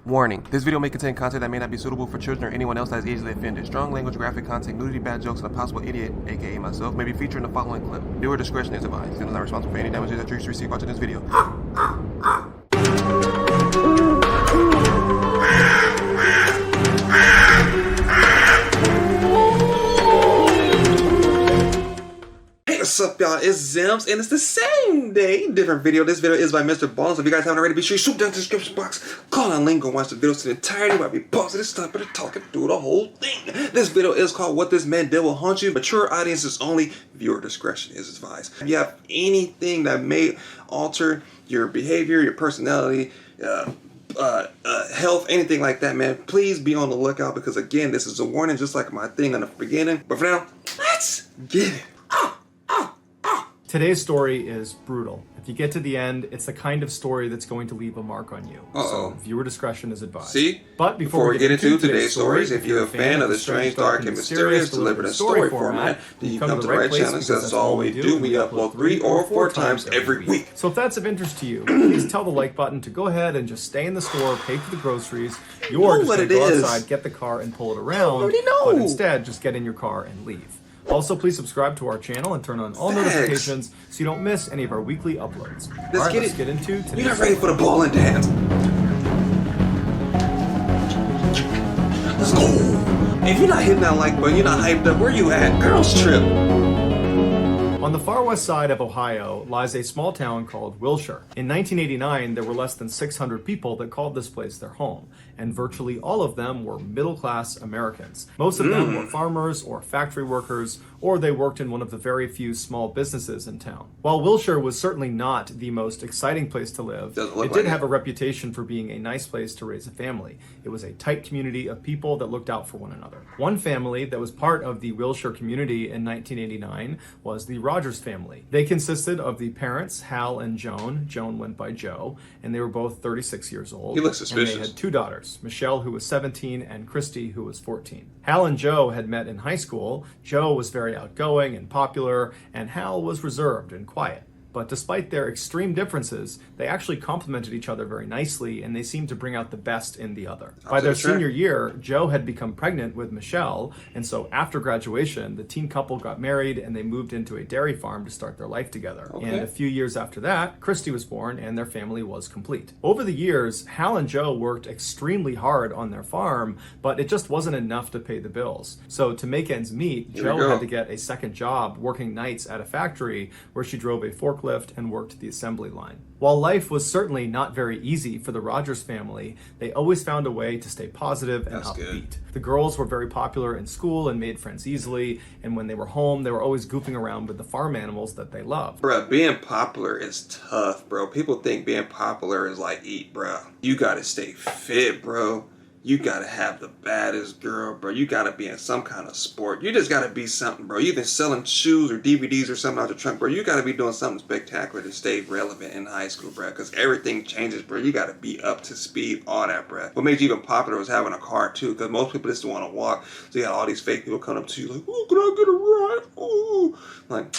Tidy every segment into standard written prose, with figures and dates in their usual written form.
Warning, this video may contain content that may not be suitable for children or anyone else that is easily offended. Strong language, graphic content, nudity, bad jokes, and a possible idiot, aka myself, may be featured in the following clip. Viewer discretion is advised. Channel is not responsible for any damages that you receive watching this video. What's up, y'all? It's Zims, and it's the same day, different video. This video is by Mr. Ball, so if you guys haven't already, be sure you shoot down the description box, call on link, and watch the video to the entirety where I be pausing this stuff, but talking through the whole thing. This video is called What This Man Did Will Haunt You. Mature audiences only, viewer discretion is advised. If you have anything that may alter your behavior, your personality, health, anything like that, man, please be on the lookout, because again, this is a warning, just like my thing in the beginning. But for now, let's get it. Today's story is brutal. If you get to the end, it's the kind of story that's going to leave a mark on you. So viewer discretion is advised. See? But before we get into today's stories, if you're a fan of the strange, dark, and mysterious delivered in story format, then you come to the right channel, because that's all we do. We upload 3 or 4 times every week. So if that's of interest to you, please tell the like button to go ahead and just stay in the store, pay for the groceries. You're just going to go outside, get the car, and pull it around. But instead, just get in your car and leave. Also, please subscribe to our channel and turn on all notifications so you don't miss any of our weekly uploads. Let's get into today's. You're not ready for the ball and dance. Let's go. If you're not hitting that like button, you're not hyped up. Where you at? Girls trip. On the far west side of Ohio lies a small town called Wilshire. In 1989, there were less than 600 people that called this place their home, and virtually all of them were middle-class Americans. Most of them were farmers or factory workers, or they worked in one of the very few small businesses in town. While Wilshire was certainly not the most exciting place to live, it did have a reputation for being a nice place to raise a family. It was a tight community of people that looked out for one another. One family that was part of the Wilshire community in 1989 was the Rogers family. They consisted of the parents, Hal and Joan. Joan went by Joe, and they were both 36 years old. He looks suspicious. And they had 2 daughters, Michelle, who was 17, and Christy, who was 14. Hal and Joe had met in high school. Joe was very outgoing and popular, and Hal was reserved and quiet. But despite their extreme differences, they actually complemented each other very nicely, and they seemed to bring out the best in the other. By their senior year, Joe had become pregnant with Michelle, and so after graduation, the teen couple got married and they moved into a dairy farm to start their life together. And a few years after that, Christy was born and their family was complete. Over the years, Hal and Joe worked extremely hard on their farm, but it just wasn't enough to pay the bills. So to make ends meet, Joe had to get a second job working nights at a factory where she drove a forklift and worked the assembly line. While life was certainly not very easy for the Rogers family, they always found a way to stay positive and upbeat. The girls were very popular in school and made friends easily, and when they were home, they were always goofing around with the farm animals that they loved. Bruh, being popular is tough, bro. People think being popular is like eat, bro. You gotta stay fit, bro. You gotta have the baddest girl, bro. You gotta be in some kind of sport. You just gotta be something, bro. You've been selling shoes or DVDs or something out the trunk, bro. You gotta be doing something spectacular to stay relevant in high school, bro. Because everything changes, bro. You gotta be up to speed, all that, bro. What made you even popular was having a car, too. Because most people just want to walk. So you got all these fake people coming up to you like, oh, can I get a ride? Ooh. Like,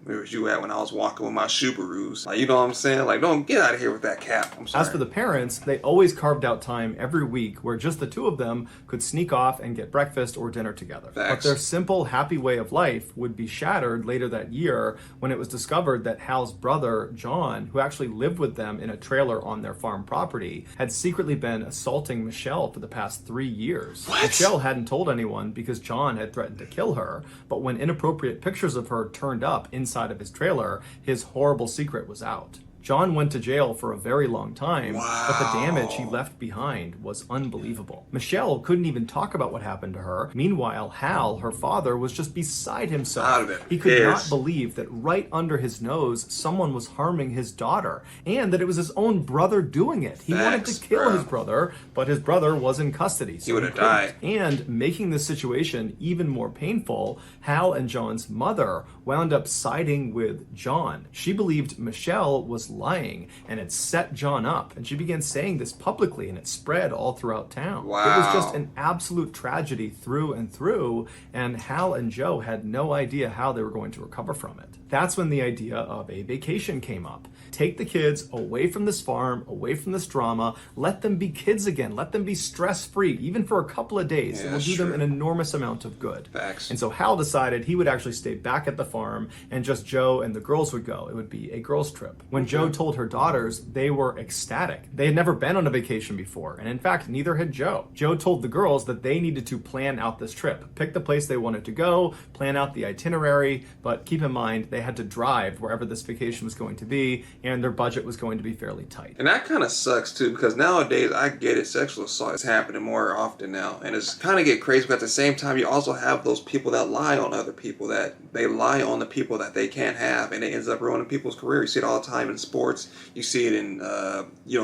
where was you at when I was walking with my Subarus? Like, you know what I'm saying? Like, don't get out of here with that cap. I'm sorry. As for the parents, they always carved out time every week where just the two of them could sneak off and get breakfast or dinner together. But their simple, happy way of life would be shattered later that year when it was discovered that Hal's brother, John, who actually lived with them in a trailer on their farm property, had secretly been assaulting Michelle for the past 3 years. What? Michelle hadn't told anyone because John had threatened to kill her, but when inappropriate pictures of her turned up inside of his trailer, his horrible secret was out. John went to jail for a very long time, but the damage he left behind was unbelievable. Michelle couldn't even talk about what happened to her. Meanwhile, Hal, her father, was just beside himself. He could not believe that right under his nose, someone was harming his daughter, and that it was his own brother doing it. He wanted to kill his brother, but his brother was in custody. So he would have died. And making the situation even more painful, Hal and John's mother wound up siding with John. She believed Michelle was lying, and it set John up. And she began saying this publicly, and it spread all throughout town. Wow. It was just an absolute tragedy through and through, and Hal and Joe had no idea how they were going to recover from it. That's when the idea of a vacation came up. Take the kids away from this farm, away from this drama, let them be kids again, let them be stress-free, even for a couple of days. Yeah, It will do them an enormous amount of good. Facts. And so Hal decided he would actually stay back at the farm, and just Joe and the girls would go. It would be a girls' trip. When Joe told her daughters, they were ecstatic. They had never been on a vacation before, and in fact, neither had Joe. Joe told the girls that they needed to plan out this trip, pick the place they wanted to go, plan out the itinerary, but keep in mind, they had to drive wherever this vacation was going to be, and their budget was going to be fairly tight. And that kind of sucks too, because nowadays, I get it, sexual assault is happening more often now. And it's kind of get crazy, but at the same time, you also have those people that lie on other people, that they lie on the people that they can't have, and it ends up ruining people's career. You see it all the time in sports. You see it in,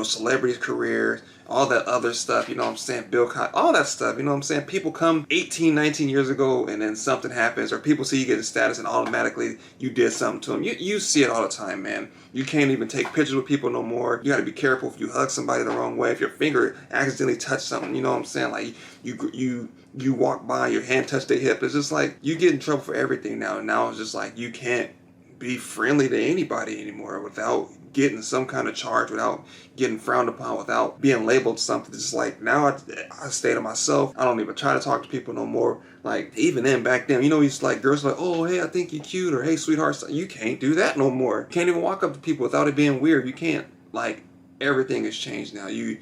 celebrities' careers, all that other stuff, you know what I'm saying? Bill Cosby, all that stuff, you know what I'm saying? People come 18, 19 years ago, and then something happens, or people see you get a status and automatically you did something to them. You see it all the time, man. You can't even take pictures with people no more. You got to be careful if you hug somebody the wrong way, if your finger accidentally touched something, you know what I'm saying? Like, you walk by, your hand touched their hip. It's just like, you get in trouble for everything now. And now it's just like, you can't be friendly to anybody anymore without getting some kind of charge, without getting frowned upon, without being labeled something. It's just like, now I stay to myself. I don't even try to talk to people no more. Like, even then, back then, it's like, girls are like, oh, hey, I think you're cute, or hey, sweetheart. You can't do that no more. You can't even walk up to people without it being weird. You can't. Like, everything has changed now. You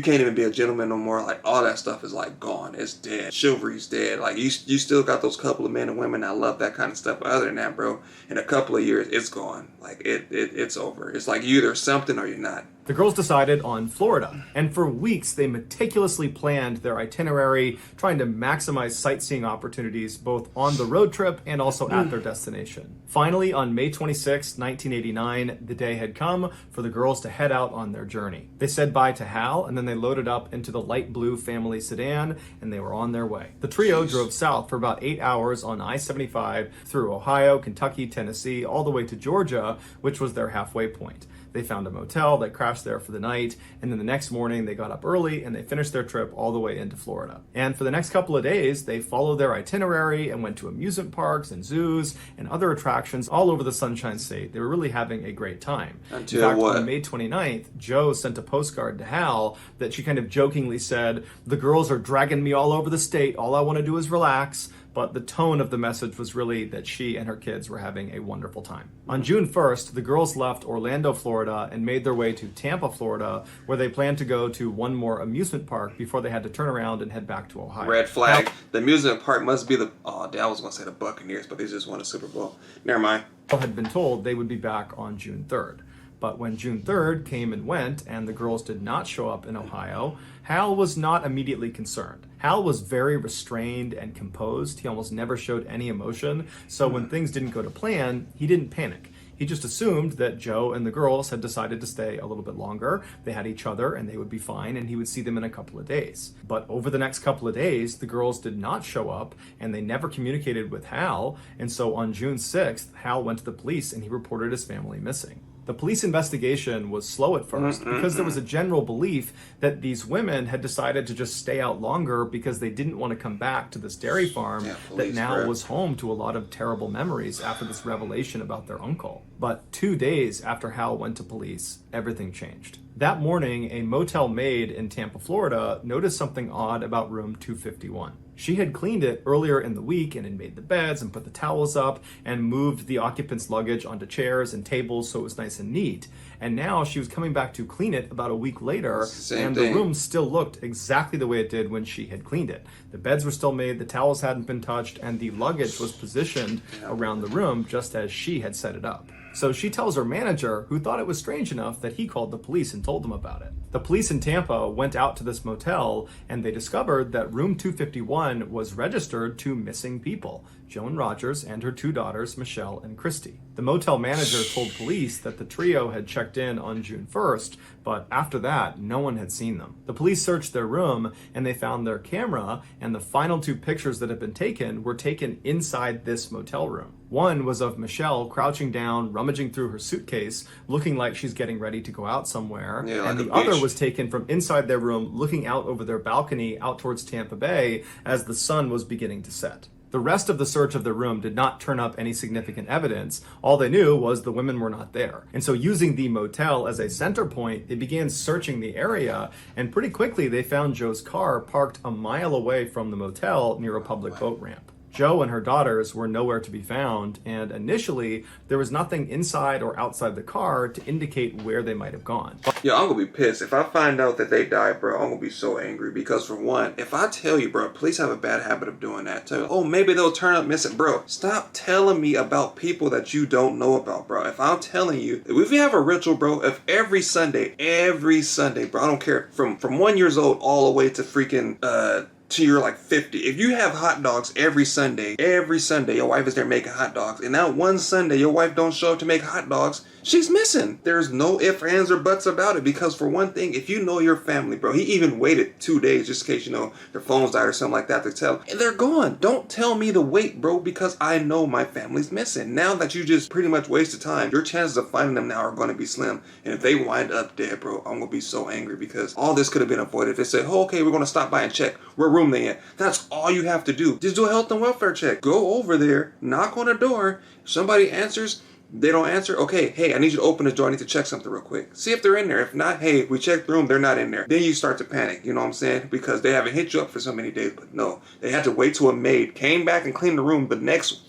can't even be a gentleman no more. Like, all that stuff is like gone. It's dead. Chivalry's dead. Like, you still got those couple of men and women that love that kind of stuff. But other than that, bro, in a couple of years, it's gone. Like, it's over. It's like, you either something or you're not. The girls decided on Florida, and for weeks they meticulously planned their itinerary, trying to maximize sightseeing opportunities both on the road trip and also at their destination. Finally, on May 26, 1989, the day had come for the girls to head out on their journey. They said bye to Hal, and then they loaded up into the light blue family sedan, and they were on their way. The trio drove south for about 8 hours on I-75 through Ohio, Kentucky, Tennessee, all the way to Georgia, which was their halfway point. They found a motel, they crashed there for the night, and then the next morning they got up early and they finished their trip all the way into Florida. And for the next couple of days, they followed their itinerary and went to amusement parks and zoos and other attractions all over the Sunshine State. They were really having a great time. Until in fact, what? on May 29th, Joe sent a postcard to Hal that she kind of jokingly said, "The girls are dragging me all over the state. All I want to do is relax." But the tone of the message was really that she and her kids were having a wonderful time. On June 1st, the girls left Orlando, Florida, and made their way to Tampa, Florida, where they planned to go to one more amusement park before they had to turn around and head back to Ohio. Red flag. The amusement park must be I was going to say the Buccaneers, but they just won a Super Bowl. Never mind. Had been told they would be back on June 3rd. But when June 3rd came and went and the girls did not show up in Ohio, Hal was not immediately concerned. Hal was very restrained and composed. He almost never showed any emotion. So when things didn't go to plan, he didn't panic. He just assumed that Joe and the girls had decided to stay a little bit longer. They had each other and they would be fine, and he would see them in a couple of days. But over the next couple of days, the girls did not show up and they never communicated with Hal. And so on June 6th, Hal went to the police and he reported his family missing. The police investigation was slow at first because there was a general belief that these women had decided to just stay out longer because they didn't want to come back to this dairy farm that now was home to a lot of terrible memories after this revelation about their uncle. But 2 days after Hal went to police, everything changed. That morning, a motel maid in Tampa, Florida, noticed something odd about room 251. She had cleaned it earlier in the week and had made the beds and put the towels up and moved the occupants' luggage onto chairs and tables so it was nice and neat. And now she was coming back to clean it about a week later, and the room still looked exactly the way it did when she had cleaned it. The beds were still made, the towels hadn't been touched, and the luggage was positioned around the room just as she had set it up. So she tells her manager, who thought it was strange enough that he called the police and told them about it. The police in Tampa went out to this motel and they discovered that room 251 was registered to missing people, Joan Rogers and her 2 daughters, Michelle and Christy. The motel manager told police that the trio had checked in on June 1st, but after that, no one had seen them. The police searched their room and they found their camera, and the final 2 pictures that had been taken were taken inside this motel room. One was of Michelle crouching down, rummaging through her suitcase, looking like she's getting ready to go out somewhere. Yeah, and like the a other beach. was taken from inside their room, looking out over their balcony out towards Tampa Bay as the sun was beginning to set. The rest of the search of the room did not turn up any significant evidence. All they knew was the women were not there. And so using the motel as a center point, they began searching the area, and pretty quickly they found Joe's car parked a mile away from the motel near a public boat ramp. Joe and her daughters were nowhere to be found, and initially there was nothing inside or outside the car to indicate where they might have gone. Yo, I'm gonna be pissed. If I find out that they died, bro, I'm gonna be so angry. Because for one, if I tell you, bro, police have a bad habit of doing that too. Oh, maybe they'll turn up missing. Bro, stop telling me about people that you don't know about, bro. If I'm telling you, if we have a ritual, bro, if every Sunday, bro, I don't care, from 1 year old all the way to freaking, to you're like 50. If you have hot dogs every Sunday, your wife is there making hot dogs, and that one Sunday your wife don't show up to make hot dogs, she's missing. There's no ifs, ands, or buts about it, because for one thing, if you know your family, bro, he even waited 2 days just in case, their phones died or something like that to tell, and they're gone. Don't tell me to wait, bro, because I know my family's missing. Now that you just pretty much wasted time, your chances of finding them now are going to be slim, and if they wind up dead, bro, I'm going to be so angry, because all this could have been avoided if they said, oh, okay, we're going to stop by and check where room they in. That's all you have to do. Just do a health and welfare check. Go over there, knock on a door. If somebody answers, they don't answer, okay, hey, I need you to open the door. I need to check something real quick. See if they're in there. If not, hey, if we check the room, they're not in there. Then you start to panic, you know what I'm saying? Because they haven't hit you up for so many days. But no, they had to wait till a maid came back and cleaned the room the next.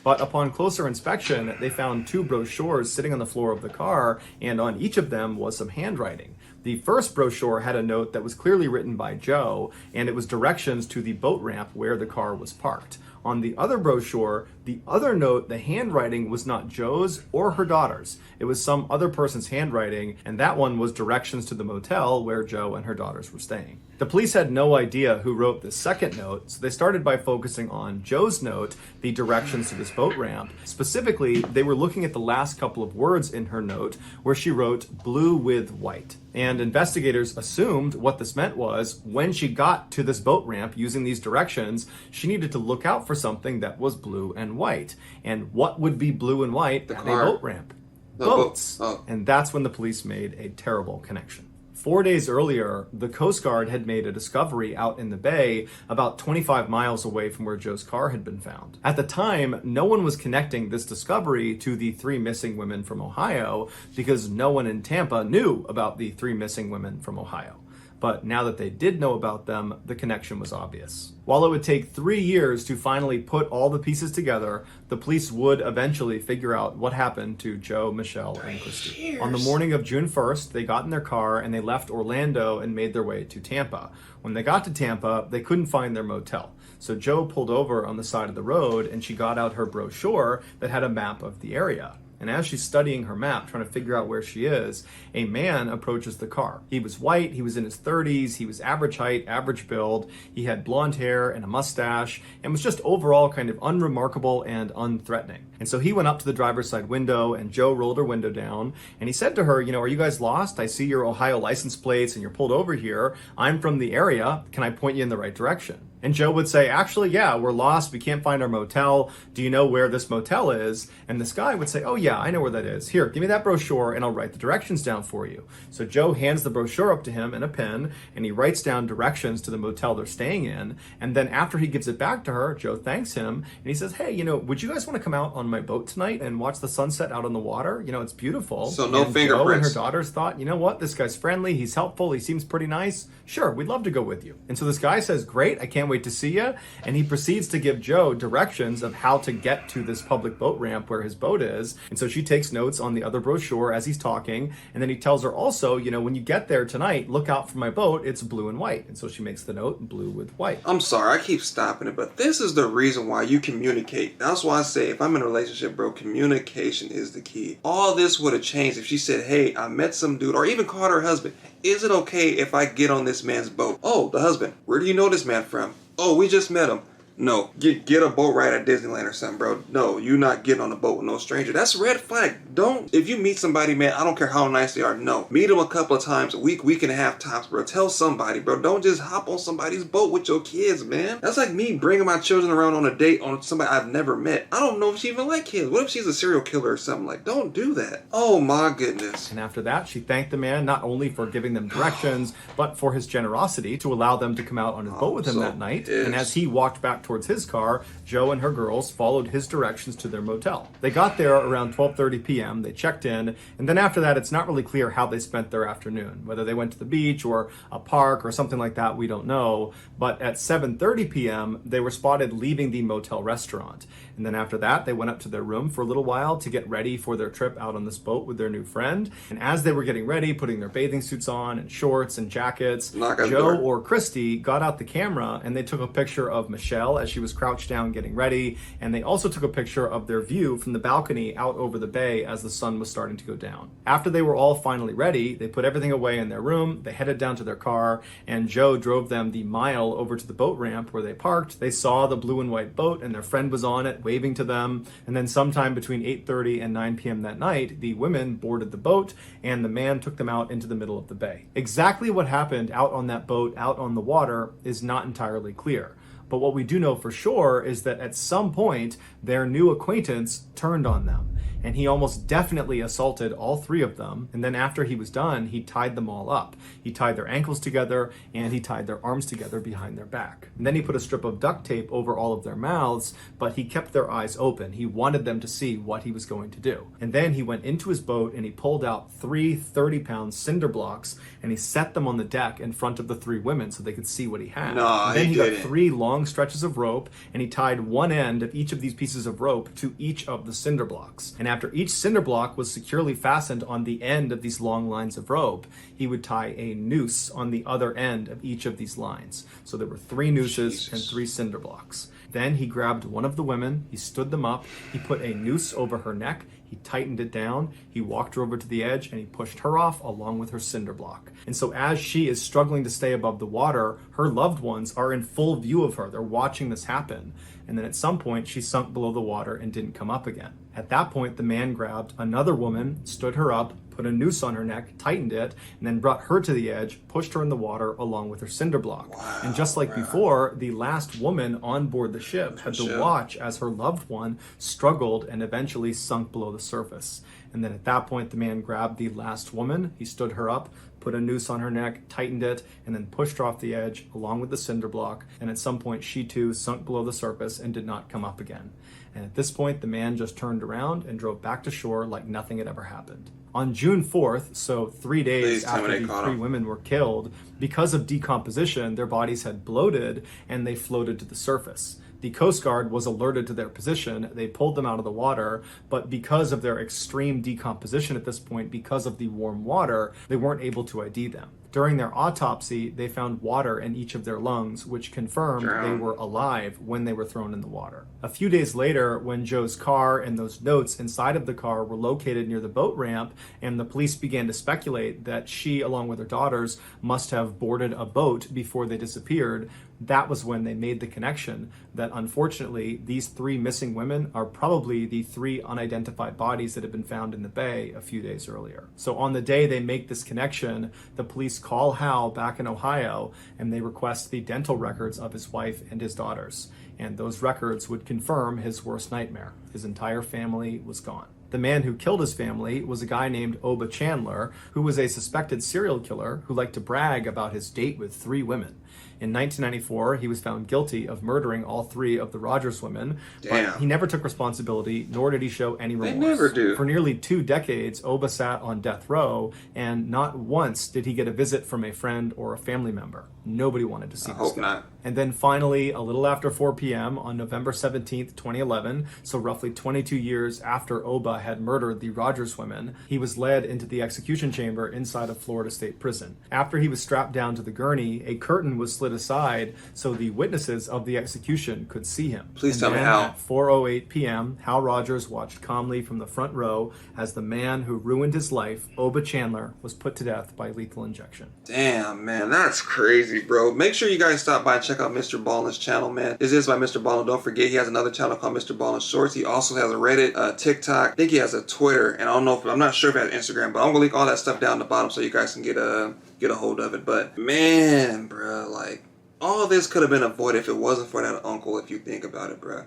But upon closer inspection, they found 2 brochures sitting on the floor of the car, and on each of them was some handwriting. The first brochure had a note that was clearly written by Joe, and it was directions to the boat ramp where the car was parked. On the other brochure, the other note, the handwriting was not Joe's or her daughter's. It was some other person's handwriting, and that one was directions to the motel where Joe and her daughters were staying. The police had no idea who wrote the second note, so they started by focusing on Joe's note, the directions to this boat ramp. Specifically, they were looking at the last couple of words in her note, where she wrote blue with white. And investigators assumed what this meant was when she got to this boat ramp using these directions, she needed to look out for something that was blue and white. And what would be blue and white at a boat ramp? Boats. Oh. And that's when the police made a terrible connection. 4 days earlier, the Coast Guard had made a discovery out in the bay about 25 miles away from where Joe's car had been found. At the time, no one was connecting this discovery to the 3 missing women from Ohio because no one in Tampa knew about the 3 missing women from Ohio. But now that they did know about them, the connection was obvious. While it would take 3 years to finally put all the pieces together, the police would eventually figure out what happened to Joe, Michelle, and Christy. On the morning of June 1st, they got in their car and they left Orlando and made their way to Tampa. When they got to Tampa, they couldn't find their motel. So Joe pulled over on the side of the road and she got out her brochure that had a map of the area. And as she's studying her map, trying to figure out where she is, a man approaches the car. He was white, he was in his 30s, he was average height, average build, he had blonde hair and a mustache, and was just overall kind of unremarkable and unthreatening. And so he went up to the driver's side window, and Joe rolled her window down, and he said to her, are you guys lost? I see your Ohio license plates and you're pulled over here. I'm from the area. Can I point you in the right direction? And Joe would say, actually, yeah, we're lost. We can't find our motel. Do you know where this motel is? And this guy would say, oh yeah, I know where that is. Here, give me that brochure and I'll write the directions down for you. So Joe hands the brochure up to him and a pen, and he writes down directions to the motel they're staying in. And then after he gives it back to her, Joe thanks him and he says, hey, would you guys want to come out on my boat tonight and watch the sunset out on the water? It's beautiful. So no and fingerprints. Joe and her daughters thought, you know what? This guy's friendly. He's helpful. He seems pretty nice. Sure, we'd love to go with you. And so this guy says, great, I can't wait to see you. And he proceeds to give Joe directions of how to get to this public boat ramp where his boat is. And so she takes notes on the other brochure as he's talking. And then he tells her also, when you get there tonight, look out for my boat. It's blue and white. And so she makes the note blue with white. I'm sorry, I keep stopping it, but this is the reason why you communicate. That's why I say if I'm in a relationship, bro, communication is the key. All this would have changed if she said, hey, I met some dude, or even called her husband. Is it okay if I get on this man's boat? Oh, the husband. Where do you know this man from? Oh, we just met him. No, get a boat ride at Disneyland or something, bro. No, you're not getting on a boat with no stranger. That's a red flag. Don't. If you meet somebody, man, I don't care how nice they are. No, meet them a couple of times, a week and a half tops, bro. Tell somebody, bro. Don't just hop on somebody's boat with your kids, man. That's like me bringing my children around on a date on somebody I've never met. I don't know if she even like kids. What if she's a serial killer or something? Like, don't do that. Oh my goodness. And after that, she thanked the man not only for giving them directions, but for his generosity to allow them to come out on his boat with him that night. And as he walked back towards his car, Joe and her girls followed his directions to their motel. They got there around 12:30 p.m. They checked in, and then after that, it's not really clear how they spent their afternoon. Whether they went to the beach or a park or something like that, we don't know. But at 7:30 p.m., they were spotted leaving the motel restaurant. And then after that, they went up to their room for a little while to get ready for their trip out on this boat with their new friend. And as they were getting ready, putting their bathing suits on and shorts and jackets, Joe or Christy got out the camera and they took a picture of Michelle as she was crouched down getting ready. And they also took a picture of their view from the balcony out over the bay as the sun was starting to go down. After they were all finally ready, they put everything away in their room, they headed down to their car, and Joe drove them the mile over to the boat ramp where they parked. They saw the blue and white boat and their friend was on it, waving to them. And then sometime between 8:30 and 9 p.m. that night, the women boarded the boat and the man took them out into the middle of the bay. Exactly what happened out on that boat, out on the water, is not entirely clear. But what we do know for sure is that at some point, their new acquaintance turned on them. And he almost definitely assaulted all three of them. And then after he was done, he tied them all up. He tied their ankles together and he tied their arms together behind their back. And then he put a strip of duct tape over all of their mouths, but he kept their eyes open. He wanted them to see what he was going to do. And then he went into his boat and he pulled out 3 30-pound cinder blocks and he set them on the deck in front of the three women so they could see what he had. No, and then he got didn't. 3 long stretches of rope and he tied one end of each of these pieces of rope to each of the cinder blocks. And after each cinder block was securely fastened on the end of these long lines of rope, he would tie a noose on the other end of each of these lines. So there were 3 nooses and 3 cinder blocks. Then he grabbed one of the women, he stood them up, he put a noose over her neck, he tightened it down, he walked her over to the edge, and he pushed her off along with her cinder block. And so as she is struggling to stay above the water, her loved ones are in full view of her. They're watching this happen. And then at some point, she sunk below the water and didn't come up again. At that point, the man grabbed another woman, stood her up, put a noose on her neck, tightened it, and then brought her to the edge, pushed her in the water along with her cinder block. Wow, and just like before, the last woman on board the ship had to watch as her loved one struggled and eventually sunk below the surface. And then at that point, the man grabbed the last woman, he stood her up, put a noose on her neck, tightened it, and then pushed her off the edge along with the cinder block. And at some point, she too sunk below the surface and did not come up again. And at this point, the man just turned around and drove back to shore like nothing had ever happened. On June 4th, so 3 days after the 3 women were killed, because of decomposition, their bodies had bloated and they floated to the surface. The Coast Guard was alerted to their position. They pulled them out of the water, but because of their extreme decomposition at this point, because of the warm water, they weren't able to ID them. During their autopsy, they found water in each of their lungs, which confirmed they were alive when they were thrown in the water. A few days later, when Joe's car and those notes inside of the car were located near the boat ramp, and the police began to speculate that she, along with her daughters, must have boarded a boat before they disappeared, that was when they made the connection that unfortunately these 3 missing women are probably the 3 unidentified bodies that had been found in the bay a few days earlier. So on the day they make this connection, the police call Hal back in Ohio and they request the dental records of his wife and his daughters. And those records would confirm his worst nightmare. His entire family was gone. The man who killed his family was a guy named Oba Chandler, who was a suspected serial killer who liked to brag about his date with 3 women. In 1994, he was found guilty of murdering all 3 of the Rogers women, but he never took responsibility, nor did he show any remorse. They never do. For nearly 2 decades, Oba sat on death row, and not once did he get a visit from a friend or a family member. Nobody wanted to see this guy. Not. And then finally, a little after 4 p.m. on November 17th, 2011, so roughly 22 years after Oba had murdered the Rogers women, he was led into the execution chamber inside of Florida State Prison. After he was strapped down to the gurney, a curtain was slid aside so the witnesses of the execution could see him. Please And tell me then how. At 4:08 p.m., Hal Rogers watched calmly from the front row as the man who ruined his life, Oba Chandler, was put to death by lethal injection. Damn, man, that's crazy, bro. Make sure you guys stop by and check out Mr. Ballin's channel, man. This is by Mr. Ballin. Don't forget, he has another channel called Mr. Ballin Shorts. He also has a Reddit, TikTok. I think he has a Twitter, and I don't know if I'm not sure if he has Instagram, but I'm gonna link all that stuff down the bottom so you guys can get a hold of it. But man, bro, like all this could have been avoided if it wasn't for that uncle. If you think about it, bro.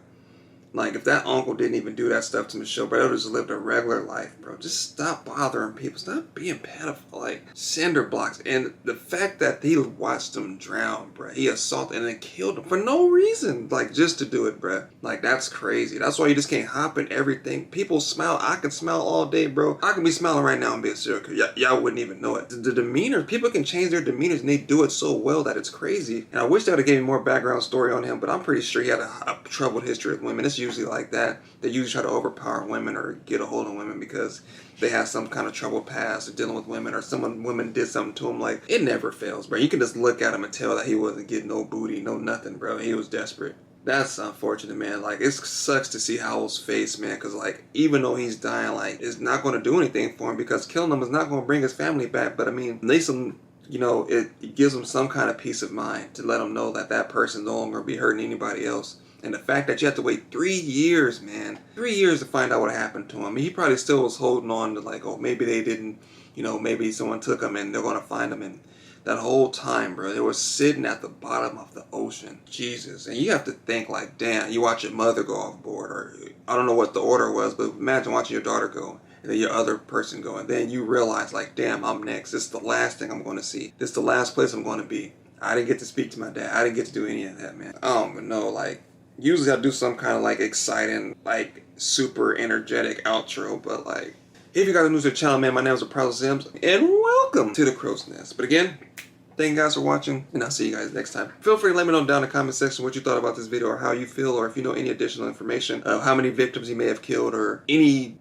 Like, if that uncle didn't even do that stuff to Michelle, bro, they would have just lived a regular life, bro. Just stop bothering people. Stop being pedophile, like, cinder blocks. And the fact that he watched them drown, bro. He assaulted and then killed them for no reason. Like, just to do it, bro. Like, that's crazy. That's why you just can't hop in everything. People smile. I can smile all day, bro. I can be smiling right now and be a serial killer. Y'all wouldn't even know it. The demeanor, people can change their demeanors, and they do it so well that it's crazy. And I wish they would have given me more background story on him, but I'm pretty sure he had a troubled history with women. It's usually like that. They usually try to overpower women or get a hold of women because they have some kind of troubled past or dealing with women, or women did something to him. Like, it never fails, bro. You can just look at him and tell that he wasn't getting no booty, no nothing, bro. He was desperate. That's unfortunate, man. Like, it sucks to see Howell's face, man, because, like, even though he's dying, like, it's not going to do anything for him because killing him is not going to bring his family back. But, I mean, at least, you know, it gives him some kind of peace of mind to let him know that that person no longer be hurting anybody else. And the fact that you have to wait 3 years, man. 3 years to find out what happened to him. He probably still was holding on to, like, oh, maybe they didn't, you know, maybe someone took him and they're going to find him. And that whole time, bro, they were sitting at the bottom of the ocean. Jesus. And you have to think, like, damn, you watch your mother go off board. Or I don't know what the order was, but imagine watching your daughter go. And then your other person go. And then you realize, like, damn, I'm next. This is the last thing I'm going to see. This is the last place I'm going to be. I didn't get to speak to my dad. I didn't get to do any of that, man. I don't even know, like, usually I do some kind of, like, exciting, like, super energetic outro, but, like, if you guys are new to the channel, man, my name is Apollo Sims, and welcome to the Crow's Nest. But again, thank you guys for watching, and I'll see you guys next time. Feel free to let me know down in the comment section what you thought about this video, or how you feel, or if you know any additional information of how many victims he may have killed, or any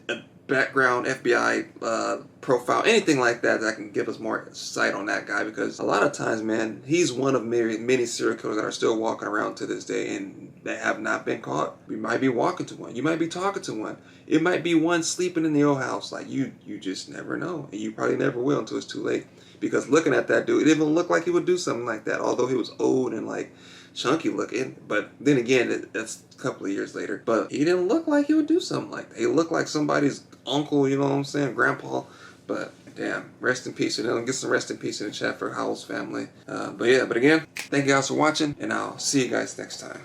background FBI profile, anything like that that can give us more insight on that guy, because a lot of times, man, he's one of many serial killers that are still walking around to this day and they have not been caught. We might be walking to one. You might be talking to one. It might be one sleeping in the old house. Like, you just never know, and you probably never will until it's too late. Because looking at that dude, it didn't even look like he would do something like that, although he was old and, like, chunky looking. But then again, that's a couple of years later. But he didn't look like he would do something like that. He looked like somebody's uncle, you know what I'm saying, grandpa. But damn, rest in peace. And get some rest in peace in the chat for Howell's family. But again, thank you guys for watching, and I'll see you guys next time.